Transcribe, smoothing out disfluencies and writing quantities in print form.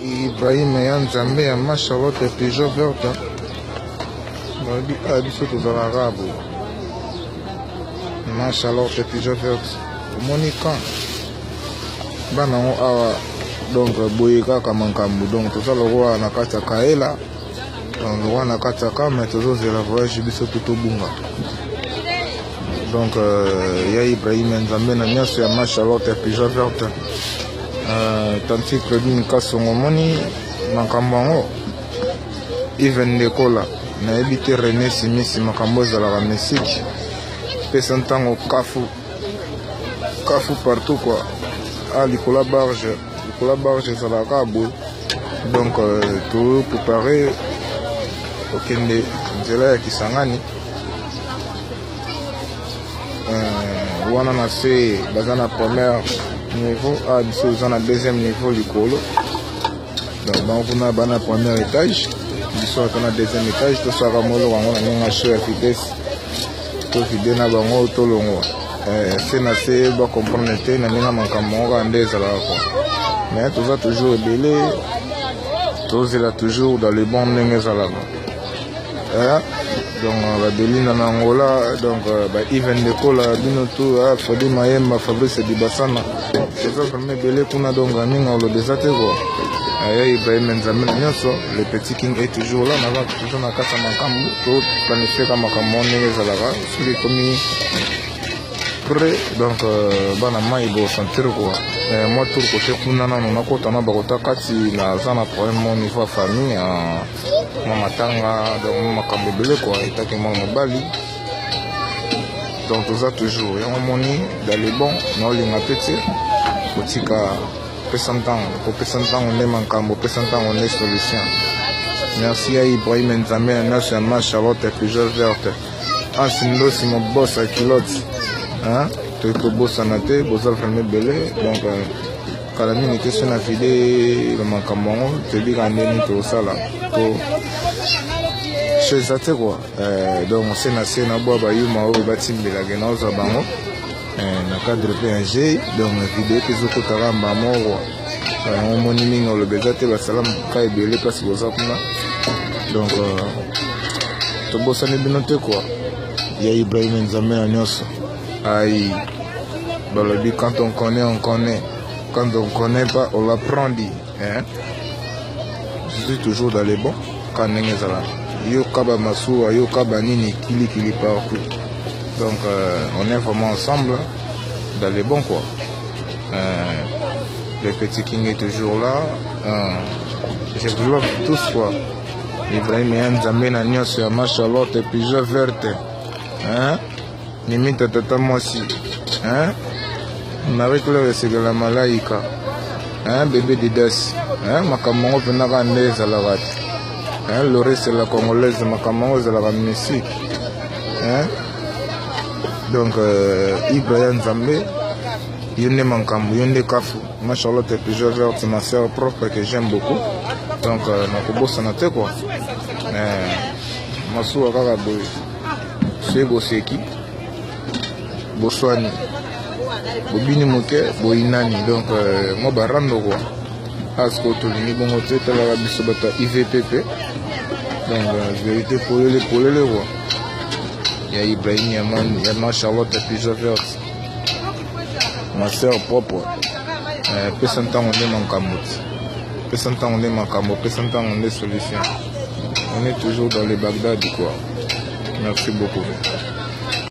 Ibrahim Nzambe ya ma Charlotte Peugeot verte biso tozala arabe ma Charlotte Peugeot verte omoni kan bana ngo awa donc boye kaka makambo donc toza lokola na kati ya kaela donc lokola na kati ya kame tozozela voyage biso totobunga donc ya Ibrahim Nzambe na nyonso ya ma Charlotte Peugeot verte tanti Claudine Kasongo moni makambo yango even ndekola nayebi te René Simisi makambo ezalaka mesiki pesa ntango kafu partout quoi likola barge ezalaka boye donc to préparer okende nzela ya Kisangani wana na se baza na première niveau biso oza na deuxième niveau likolo donc bankuna bana premier étage biso ata na deuxième étage tosaka moloko yango na ndenge show ya vitesse to vide na bango tolongwa se na se bacomprendre te na ndenge makambo yango kaka nde ezalaka kwa mais toza toujours ebele tozela toujours dans le bon ndenge ezalaka donc babelinda na Angola donc ba-even dekola bino tu Fadi Mayemba Fabrice Dibasana eza vraiment ebele kuna donc mingi oloba eza te quoi ya Ibrahim Nzambe na nyonso le petit king est toujours là naza toujours na kati ya makambo toplanifie makambo ndenge ezalaka soki ekomi près donc bana mai bosentir quoi moi tour côté kuna nano nakota na bakota kati naza na problème au niveau ya famille matanga donc makambo ebele quoi etaki mwa mobali donc toza toujours yango moni dans le bon naolinga pe te kotika kopesa ntango nde makambo opesa ntango nde solution. Merci à Ibrahim Nzambe na nyonso ya ma Charlotte Peugeot verte ansindosi moboss ya kilote toyei kobosana te boza vraiment ebele donc kala mingi te so na vide makambo yango tobika ndeni tosala po eza te quoi donc se na se na bwa bayuma oyo batimbelaka naozwa bango na cadre pe ya g donc video mpe ezokotaka mbamoko yango moni mingi oloba eza te basala ka ebele mpasi boza kuna donc tobosani bino te quoi ya Ibrahim Nzambe na nyonso ai balobi quand on connaît quand on connaît pas on l'apprend je suis toujours dans les bons quand ndenge ezala yo kaba masuwa yo kaba nini kilikili partout donc on est vraiment ensemble dans les bons quoi le petit king est toujours là je vous love tous quoi Ibrahim Nzambe na nyonso ya ma Charlotte Peugeot verte nimita tata mwasi Marie Claire esengela malaika bébé Didas makambo yango mpena kaka nde ezalaka te Loris la congolaise makambo yango ezalaka musique donc Ibrahim Nzambe yo nde makambo yo nde kafu ma Charlotte Peugeot verte ma sœur propre que j'aime beaucoup donc nakobosana te quoi masuwa kaka boye soki boseki boswani bobini moke boyinani donc mo barando quoi asko tolingi bongo te talaka biso bato ya IVPP donc vérité polele quoi ya Ibrahim ya ma Charlotte Peugeot verte ma sœur propre pesa ntango nde makambo te pesa ntango nde makambo pesa ntango nde solution on est toujours dans le Bagdad quoi merci beaucoup